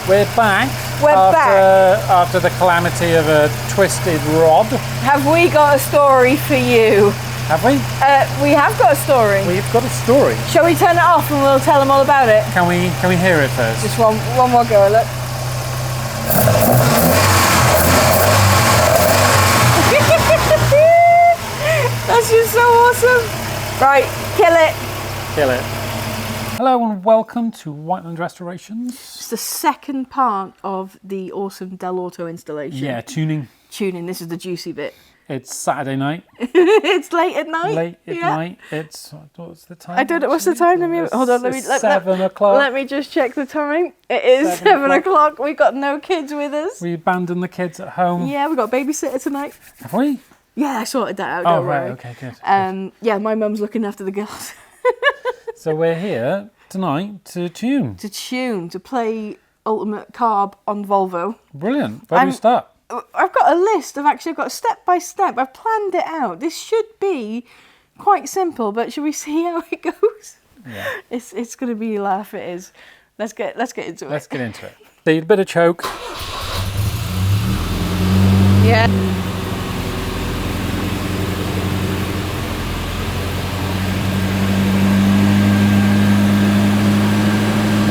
We're back. We're back. After the calamity of a twisted rod. Have we got a story for you? Have we? We have got a story. We've got a story. Shall we turn it off and we'll tell them all about it? Can we hear it first? Just one more go, look. That's just so awesome. Right, kill it. Kill it. Hello and welcome to Whiteland Restorations. It's the second part of the awesome Dellorto installation. Yeah, tuning. Tuning, this is the juicy bit. It's Saturday night. It's late at night. Late at night. It's, what's the time? I don't know, what's the time? Hold on, It's 7 o'clock. Let me just check the time. It is 7 o'clock. We've got no kids with us. We abandoned the kids at home. Yeah, we've got a babysitter tonight. Have we? Yeah, I sorted that out, Oh, don't worry. right, okay, good. Yeah, my mum's looking after the girls. So we're here tonight to tune. To play Ultimate Carb on Volvo. Brilliant. Where do we start? I've got a list of I've got step by step. I've planned it out. This should be quite simple, but should we see how it goes? Yeah. It's going to be a laugh, it is. Let's get into it. Let's get into it. Need a bit of choke. Yeah.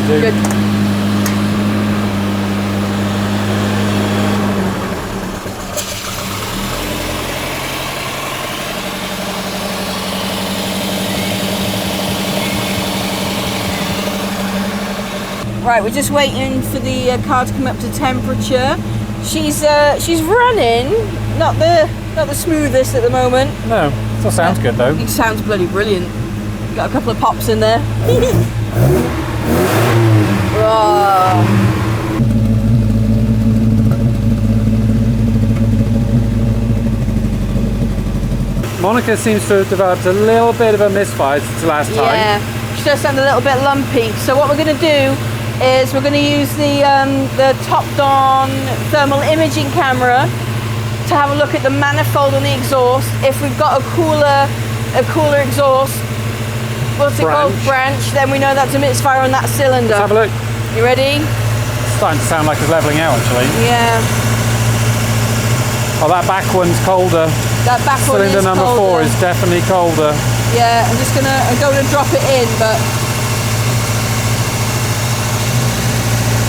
Good. Right, we're just waiting for the car to come up to temperature. She's running, not the smoothest at the moment. No, still sounds good though. It sounds bloody brilliant. Got a couple of pops in there. Whoa. Monica seems to have developed a little bit of a misfire since last time. Yeah, she does sound a little bit lumpy. So what we're going to do is we're going to use the top-down thermal imaging camera to have a look at the manifold on the exhaust. If we've got a cooler exhaust, what's it called? Branch. Then we know that's a misfire on that cylinder. Let's have a look. You ready? It's starting to sound like it's levelling out actually. Yeah. Oh, that back one's colder. That back one is colder. Cylinder number 4 is definitely colder. Yeah, I'm just gonna drop it in, but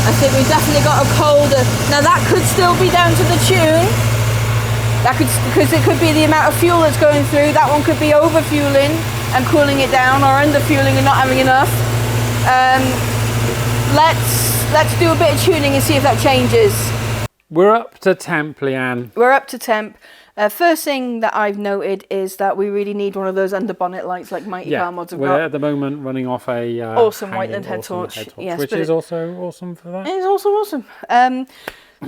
I think we've definitely got a colder. Now that could still be down to the tune. Because it could be the amount of fuel that's going through. That one could be over fueling and cooling it down, or under fueling and not having enough. Let's do a bit of tuning and see if that changes. We're up to temp, Leanne. We're up to temp. First thing that I've noted is that we really need one of those under bonnet lights like Mighty Car Mods have got. We're at the moment running off a awesome Whiteland head torch. Yes, which is also awesome for that. It is also awesome.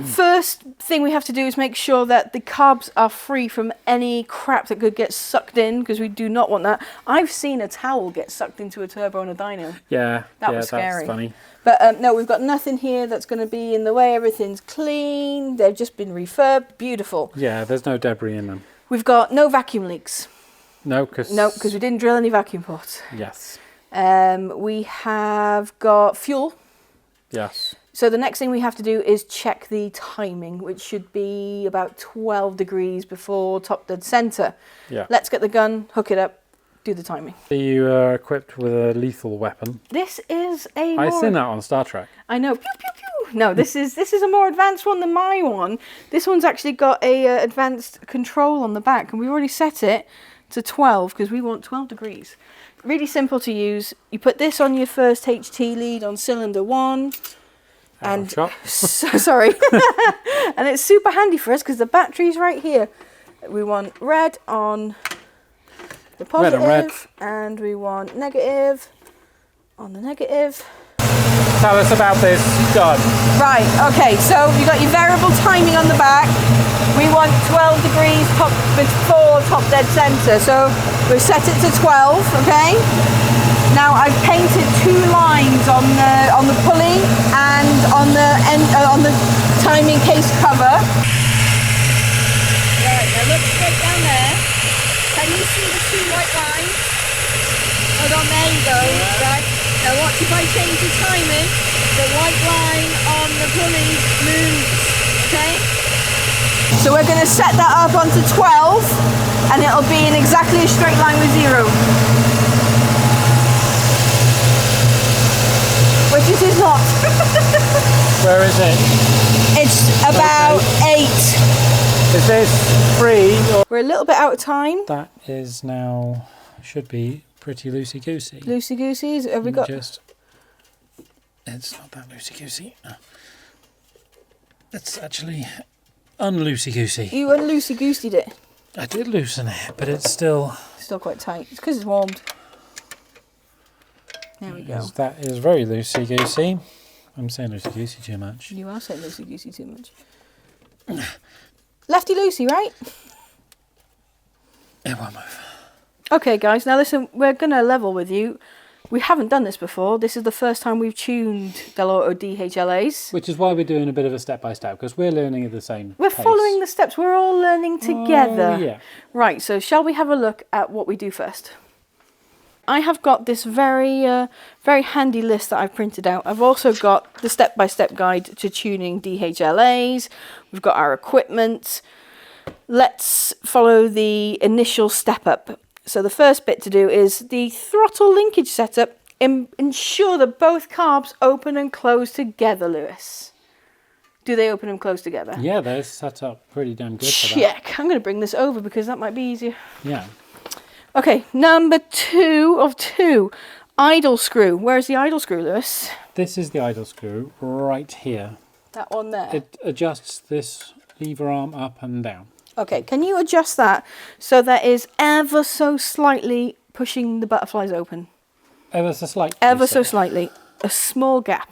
First thing we have to do is make sure that the carbs are free from any crap that could get sucked in, because we do not want that. I've seen a towel get sucked into a turbo on a dyno. Yeah, that was scary. That's funny. But no, we've got nothing here that's going to be in the way. Everything's clean. They've just been refurbed. Beautiful. Yeah, there's no debris in them. We've got no vacuum leaks. No, because we didn't drill any vacuum ports. Yes. We have got fuel. Yes. So the next thing we have to do is check the timing, which should be about 12 degrees before top dead center. Yeah. Let's get the gun, hook it up, do the timing. You are equipped with a lethal weapon. This is a I've seen that on Star Trek. I know. Pew, pew, pew. No, this is a more advanced one than my one. This one's actually got a advanced control on the back, and we've already set it to 12 because we want 12 degrees. Really simple to use. You put this on your first HT lead on cylinder 1. And sorry, and it's super handy for us because the battery's right here. We want red on the positive, and we want negative on the negative. Tell us about this gun. Right, okay, so you've got your variable timing on the back. We want 12 degrees before top dead center, so we've set it to 12, okay? Now I've painted 2 lines on the pulley and on the timing case cover. Right, now look straight down there. Can you see the 2 white lines? Hold on, there you go. Right. Now watch if I change the timing. The white line on the pulley moves, okay? So we're going to set that up onto 12 and it'll be in exactly a straight line with 0. Which it is not. Where is it? It's about 8. Is this 3 or... We're a little bit out of time. That is now, should be pretty loosey-goosey. Loosey-goosey, have we got... It's not that loosey-goosey. It's actually unloosey-goosey. You unloosey-gooseyed it. I did loosen it, but it's still... Still quite tight. It's because it's warmed. There we go. That is very loosey-goosey. I'm saying loosey-goosey too much. You are saying loosey-goosey too much. Lefty-loosey, right? It won't move. Okay, guys, now listen, we're going to level with you. We haven't done this before. This is the first time we've tuned Dellorto DHLAs. Which is why we're doing a bit of a step-by-step, because we're learning at the same We're pace. following the steps. We're all learning together. Yeah. Right, so shall we have a look at what we do first? I have got this very handy list that I've printed out. I've also got the step-by-step guide to tuning DHLAs. We've got our equipment. Let's follow the initial step up. So the first bit to do is the throttle linkage setup. Ensure that both carbs open and close together, Lewis. Do they open and close together? Yeah, they're set up pretty damn good for that. Check. I'm going to bring this over because that might be easier. Yeah. Okay, number 2 of 2. Idle screw. Where's the idle screw, Lewis? This is the idle screw right here. That one there. It adjusts this lever arm up and down. Okay, can you adjust that so that is ever so slightly pushing the butterflies open? Ever so slightly. Ever so slightly. A small gap.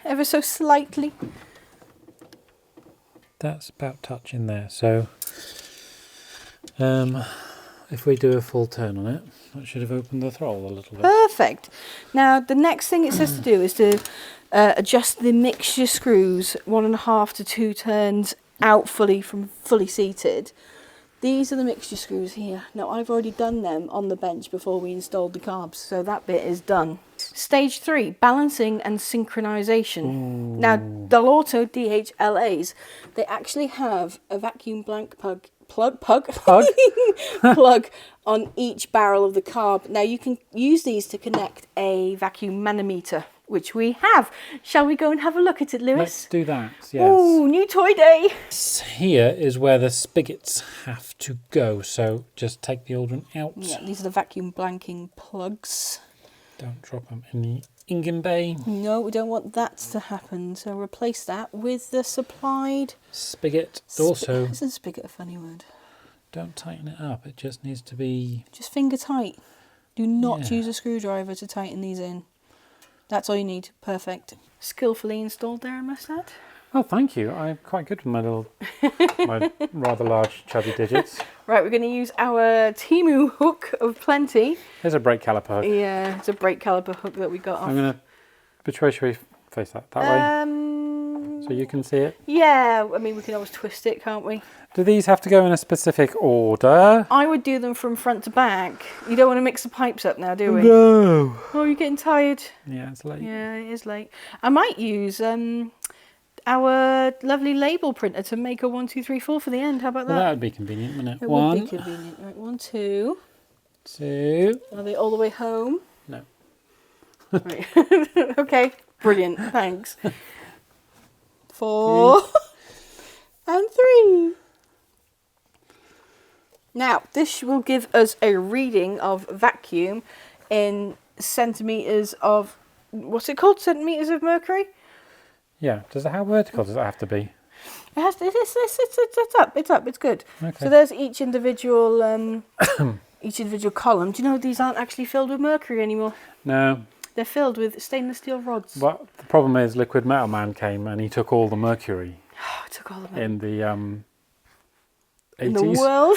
Ever so slightly. That's about touching there. So if we do a full turn on it, that should have opened the throttle a little bit. Perfect. Now, the next thing it says to do is to adjust the mixture screws 1.5 to 2 turns out fully from fully seated. These are the mixture screws here. Now, I've already done them on the bench before we installed the carbs, so that bit is done. Stage 3, balancing and synchronization. Ooh. Now, Dellorto DHLAs, they actually have a vacuum blank plug on each barrel of the carb. Now, you can use these to connect a vacuum manometer, which we have. Shall we go and have a look at it, Lewis? Let's do that, yes. Oh, new toy day. Here is where the spigots have to go, so just take the old one out. Yeah, these are the vacuum blanking plugs. Don't drop them in the Ingen Bay. No, we don't want that to happen, so replace that with the supplied... Spigot. Also, Isn't spigot a funny word? don't tighten it up, it just needs to be... Just finger tight. Do not use a screwdriver to tighten these in. That's all you need. Perfect. Skillfully installed there, I must add. Oh, thank you. I'm quite good with my little, my rather large chubby digits. Right, we're going to use our Temu hook of plenty. Here's a brake caliper hook. Yeah, it's a brake caliper hook that we got off. I'm going to... Which way should we face that? That way? So you can see it? Yeah, I mean, we can always twist it, can't we? Do these have to go in a specific order? I would do them from front to back. You don't want to mix the pipes up now, do we? No. Oh, you're getting tired? Yeah, it's late. Yeah, it is late. I might use our lovely label printer to make a 1, 2, 3, 4 for the end. How about that? Well, that would be convenient, wouldn't it? It One, would be convenient. Right, 1, 2. 2. Are they all the way home? No. Right. Okay, brilliant. Thanks. 4 and 3. Now, this will give us a reading of vacuum in centimetres of, what's it called? Centimetres of mercury? Yeah. How vertical does it have to be? It has to, it's up, it's good. Okay. So there's each individual column. Do you know these aren't actually filled with mercury anymore? No. They're filled with stainless steel rods. Well, the problem is Liquid Metal Man came and he took all the mercury Oh, it took all of it. in the 80s. In the world?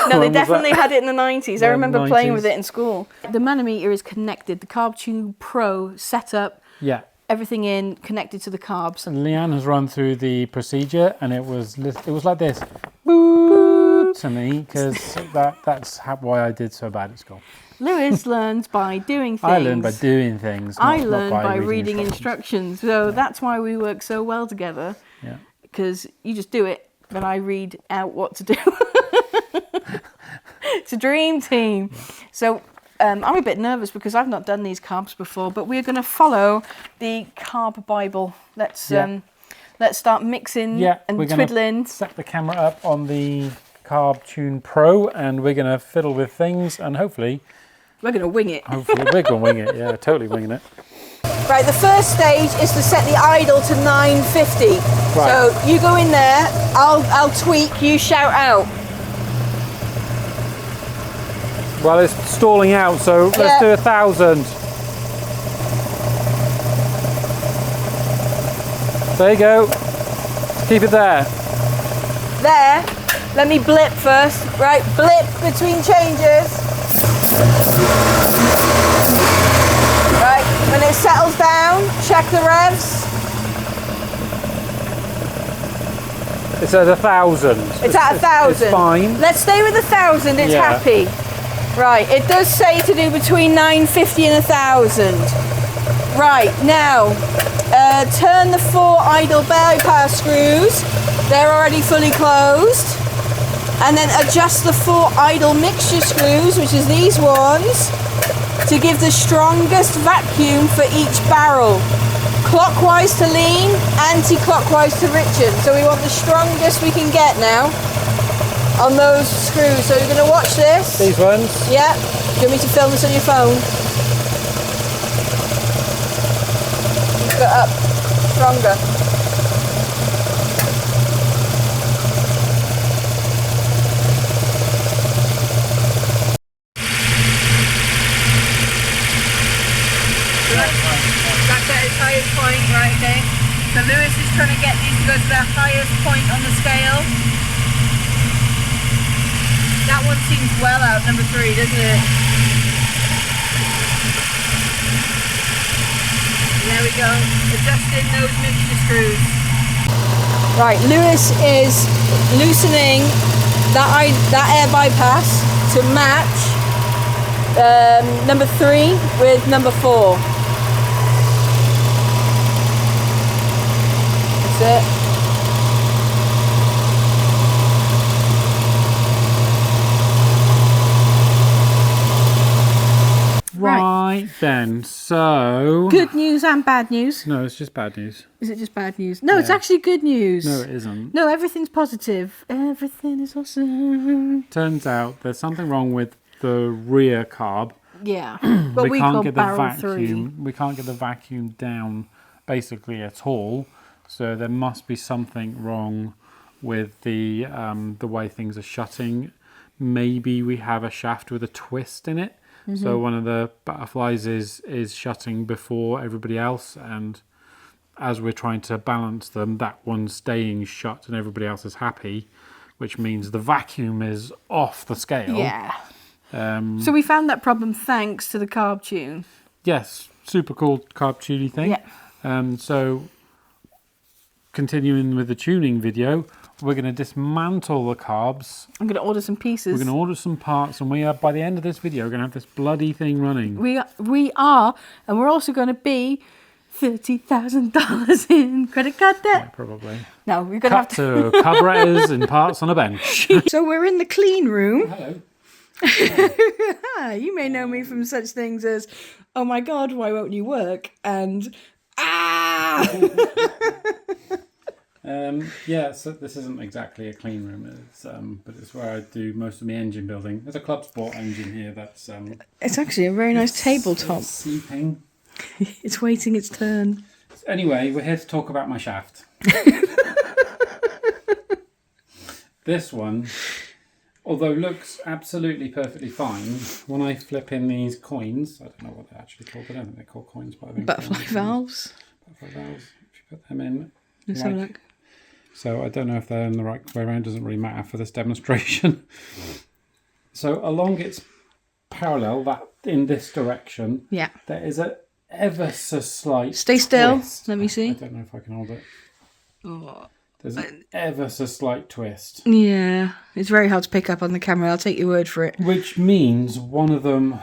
no, they definitely had it in the 90s. I remember playing with it in school. The manometer is connected. The Carb Tune Pro setup. Yeah. Everything in, connected to the carbs. And Leanne has run through the procedure and it was like this. Boo to me, because that's why I did so bad at school. Lewis learns by doing things. I learn by doing things. I not learn by reading reading instructions. So that's why we work so well together. Yeah. Because you just do it, then I read out what to do. It's a dream team. Yeah. So I'm a bit nervous because I've not done these carbs before, but we're going to follow the Carb Bible. Let's start mixing and we're twiddling. Set the camera up on the Carb Tune Pro, and we're going to fiddle with things, and hopefully we're going to wing it. Hopefully we're going to wing it. Yeah, totally winging it. Right, the first stage is to set the idle to 950. Right. So you go in there, I'll tweak, you shout out. Well, it's stalling out, so let's do 1,000. There you go. Keep it there. There. Let me blip first. Right, blip between changes. Right, when it settles down, check the revs. It's at 1,000. It's at 1,000. It's fine. Let's stay with 1,000. It's happy. Right, it does say to do between 950 and 1,000. Right, now turn the 4 idle bypass screws. They're already fully closed. And then adjust the 4 idle mixture screws, which is these ones, to give the strongest vacuum for each barrel. Clockwise to lean, anti-clockwise to Richard. So we want the strongest we can get now on those screws. So you're going to watch this. These ones? Yeah. Do you want me to film this on your phone? You've got up. Stronger. That's at its highest point, right, okay? So Lewis is trying to get these to go to their highest point on the scale. That one seems well out, number 3, doesn't it? There we go, adjusting those mixture screws. Right, Lewis is loosening that air bypass to match number 3 with number 4. That's it. Right then, so... Good news and bad news. No, it's just bad news. Is it just bad news? No, it's actually good news. No, it isn't. No, everything's positive. Everything is awesome. Turns out there's something wrong with the rear carb. Yeah, what we call barrel 3. We can't get the vacuum down basically at all. So there must be something wrong with the way things are shutting. Maybe we have a shaft with a twist in it. Mm-hmm. So one of the butterflies is shutting before everybody else, and as we're trying to balance them, that one's staying shut and everybody else is happy, which means the vacuum is off the scale. Yeah. So we found that problem thanks to the Carb Tune. Yes, super cool Carb tuning thing. Yeah. So continuing with the tuning video, we're going to dismantle the carbs. I'm going to order some pieces. We're going to order some parts, and we are, by the end of this video, we're going to have this bloody thing running. We are, and we're also going to be $30,000 in credit card debt. Yeah, probably. No, we're going to have to carburetors and parts on a bench. So we're in the clean room. Hello. You may know me from such things as, oh my God, why won't you work? And, yeah, so this isn't exactly a clean room, but it's where I do most of my engine building. There's a Club Sport engine here that's... it's actually a very nice tabletop. It's seeping. It's waiting its turn. Anyway, we're here to talk about my shaft. This one, although looks absolutely perfectly fine, when I flip in these coins, I don't know what they're actually called, I don't think they're called coins, but I think butterfly valves. Butterfly valves, if you put them in. Let's have a look. So I don't know if they're in the right way around, doesn't really matter for this demonstration. So along its parallel, that in this direction, yeah, there is a ever so slight Stay still, twist. let me see. I don't know if I can hold it. Oh. There's an ever so slight twist. Yeah, it's very hard to pick up on the camera, I'll take your word for it. Which means one of them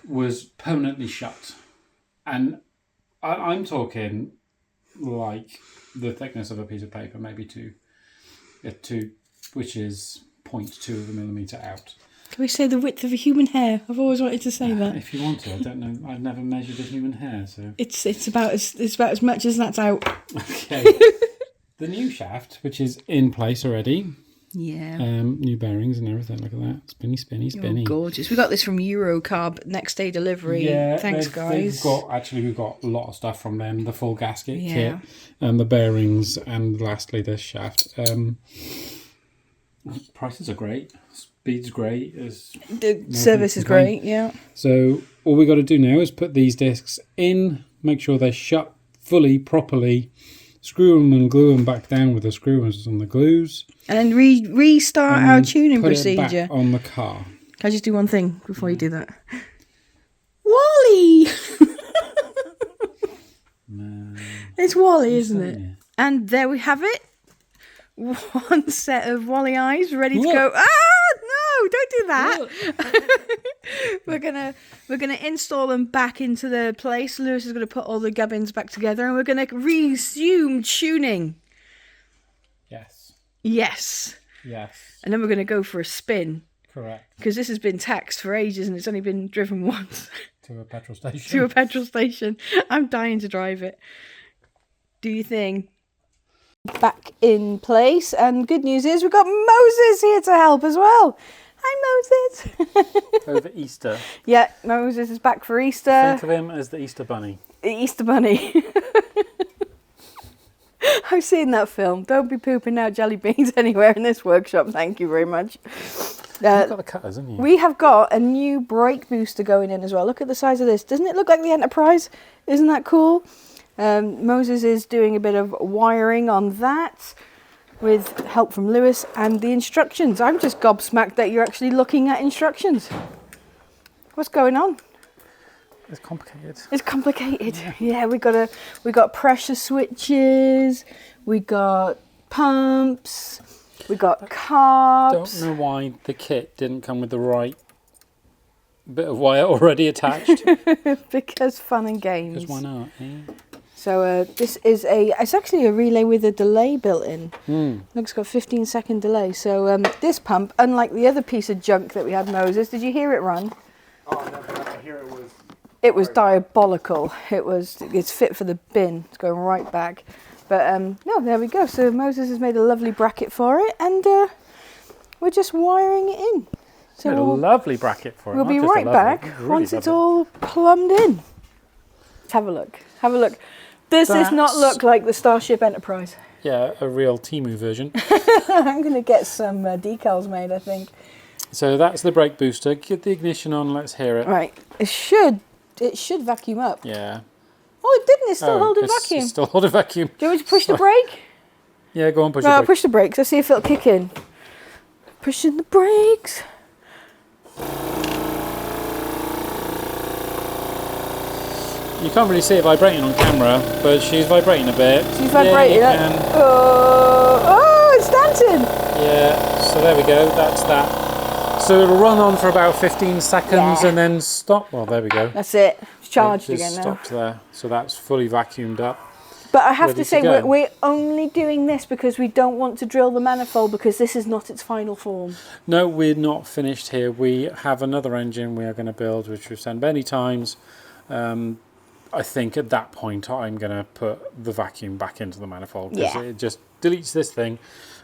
was permanently shut. And I'm talking like the thickness of a piece of paper, maybe two, which is 0.2 of a millimetre out. Can we say the width of a human hair? I've always wanted to say that. If you want to, I don't know. I've never measured a human hair, so It's about as much as that's out. okay. The new shaft, which is in place already. Yeah. New bearings and everything. Look at that. Spinny, spinny, spinny. Oh, gorgeous. We got this from Carb, next day delivery. Yeah. Thanks, guys. We've got a lot of stuff from them. The full gasket kit and the bearings, and lastly this shaft. Prices are great. Speed's great. The service is great, yeah. So all we got to do now is put these discs in, make sure they're shut fully, properly, screw them and glue them back down with the screws and the glues. And restart our tuning procedure. Put it back on the car. Can I just do one thing before you do that? Wally! It's Wally, isn't it? And there we have it. One set of Wally eyes ready to go. Ah, no, don't do that. we're gonna install them back into their place. Lewis is gonna put all the gubbins back together, and we're gonna resume tuning. Yes. And then we're gonna go for a spin. Correct. Because this has been taxed for ages, and it's only been driven once. To a petrol station. To a petrol station. I'm dying to drive it. Do your thing. Back in place, and good news is we've got Moses here to help as well. Hi, Moses. Over Easter. Yeah, Moses is back for Easter. Think of him as the Easter Bunny. The Easter Bunny. I've seen that film. Don't be pooping out jelly beans anywhere in this workshop. Thank you very much. You've got the cutters, haven't you? We have got a new brake booster going in as well. Look at the size of this. Doesn't it look like the Enterprise? Isn't that cool? Moses is doing a bit of wiring on that with help from Lewis and the instructions. I'm just gobsmacked that you're actually looking at instructions. What's going on? It's complicated. It's complicated. Yeah, we got pressure switches, we got pumps, we got carbs. Don't know why the kit didn't come with the right bit of wire already attached. Because fun and games. Because why not? Eh? So this is it's actually a relay with a delay built in. Look, it's got a 15-second delay. So this pump, unlike the other piece of junk that we had, Moses, did you hear it run? Oh, no, I hear it was... It was diabolical. It's fit for the bin. It's going right back. But no, there we go. So Moses has made a lovely bracket for it, and we're just wiring it in. So a lovely bracket for it. We'll be right back once it's all plumbed in. Let's have a look. Have a look. Does this not look like the Starship Enterprise? Yeah, a real Temu version. I'm going to get some decals made, I think. So that's the brake booster. Get the ignition on. Let's hear it. Right. It should vacuum up. Yeah. Oh, it didn't. It's still holding vacuum. It's still holding vacuum. Do you want me to push the brake? Yeah, go on, push No, the I'll brake. push the brakes. Let's see if it'll kick in. Pushing the brakes. You can't really see it vibrating on camera, but she's vibrating a bit. She's vibrating. Yeah, Oh, it's dancing. Yeah, so there we go. That's that. So it'll run on for about 15 seconds and then stop. Well, there we go. That's it. It's charged It again now. stopped there. So that's fully vacuumed up. But I have Ready to say, go. we're only doing this because we don't want to drill the manifold, because this is not its final form. No, we're not finished here. We have another engine we are going to build, which we've said many times. I think at that point I'm going to put the vacuum back into the manifold, because it just deletes this thing.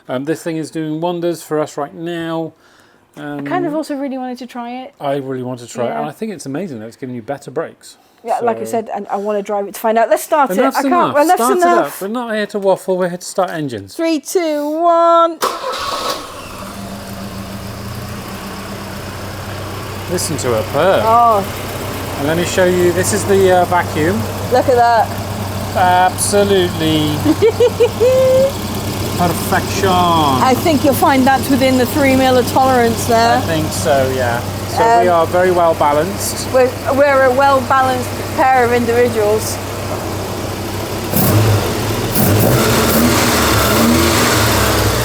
This thing is doing wonders for us right now. I kind of also really wanted to try it. I really want to try it, and I think it's amazing that it's giving you better brakes. Yeah, like I said, and I want to drive it to find out. Let's start it. Enough's enough. Enough's Start enough. it up. We're not here to waffle, we're here to start engines. 3, 2, 1. Listen to her purr. Oh, And let me show you, this is the vacuum. look at that. Absolutely. Perfection. I think you'll find that's within the 3 mil of tolerance there. I think so, yeah. So we are very well balanced. We're a well-balanced pair of individuals.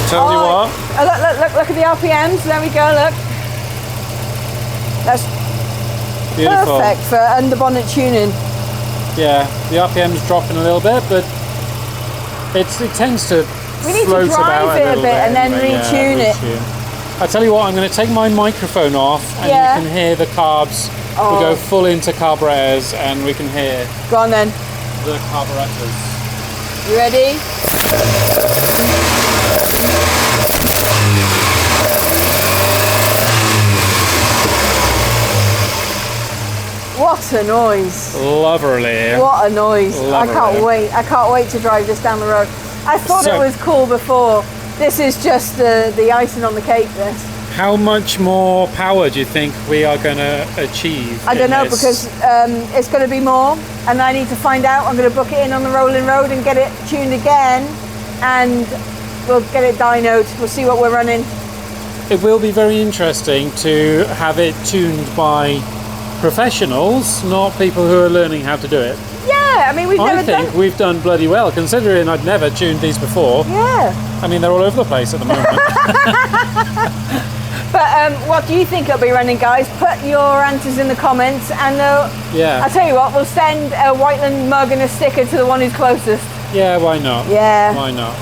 Tell you what. Look at the RPMs. There we go, look. Beautiful. perfect for under bonnet tuning. Yeah, the RPM's dropping a little bit, but it tends to We need to float drive about it a little bit and then anyway. retune it. I tell you what, I'm going to take my microphone off, and Yeah. you can hear the carbs. Oh. We'll go full into carburetors, and we can hear Go on then. the carburetors. You ready? What a noise. Lovely. What a noise. I Lovely. can't wait. I can't wait to drive this down the road. I thought it So- was cool before. This is just the icing on the cake, this. How much more power do you think we are going to achieve? I don't in know this? because it's going to be more and I need to find out. I'm going to book it in on the rolling road and get it tuned again and we'll get it dynoed. We'll see what we're running. It will be very interesting to have it tuned by professionals, not people who are learning how to do it. Yeah, I mean, we've I never think done. we've done bloody well, considering I'd never tuned these before. Yeah. I mean, they're all over the place at the moment. But what do you think it'll be running, guys? Put your answers in the comments and Yeah. I'll tell you what, we'll send a Whiteland mug and a sticker to the one who's closest. Yeah, why not? Yeah. Why not?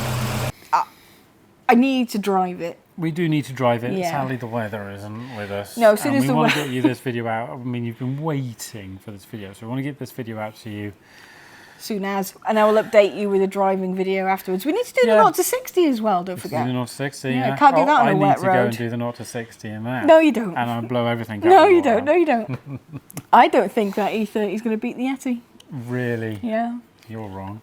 I need to drive it. We do need to drive it. Yeah. Sadly, the weather isn't with us. No, as soon and as we the want to we- get you this video out. I mean, you've been waiting for this video, so we want to get this video out to you. Soon as. And I will update you with a driving video afterwards. We need to do the Yeah. 0 to 60 as well, don't Do forget. the 0 to 60. Yeah, can't do that on I a need wet to go road. and do the 0 to 60 in that. No, you don't. And I'll blow everything up. No, with you all don't. that. No, you don't. I don't think that E30 is going to beat the Yeti. Really? Yeah. You're wrong.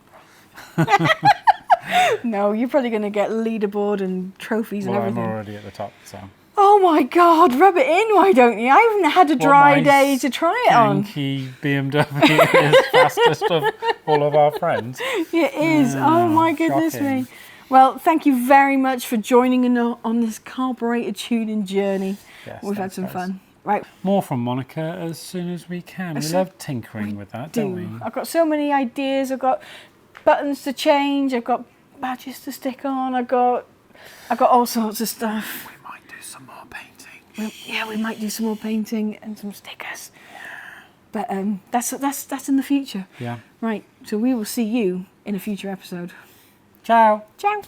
No, you're probably going to get leaderboard and trophies Well, and I'm everything. already at the top, so. Oh my God, rub it in, why don't you? I haven't had a dry my day to try it on. Skanky BMW is fastest of all of our friends. It is. Oh my goodness shocking. me. Well, thank you very much for joining in on this carburetor tuning journey. Yes, We've had thanks, some guys. fun. Right. More from Monica as soon as we can. We So- love tinkering with that, don't we? I've got so many ideas. I've got buttons to change. I've got badges to stick on. I've got all sorts of stuff. We might do some more painting. Yeah, we might do some more painting and some stickers. But that's in the future. Yeah. Right. So we will see you in a future episode. Ciao. Ciao.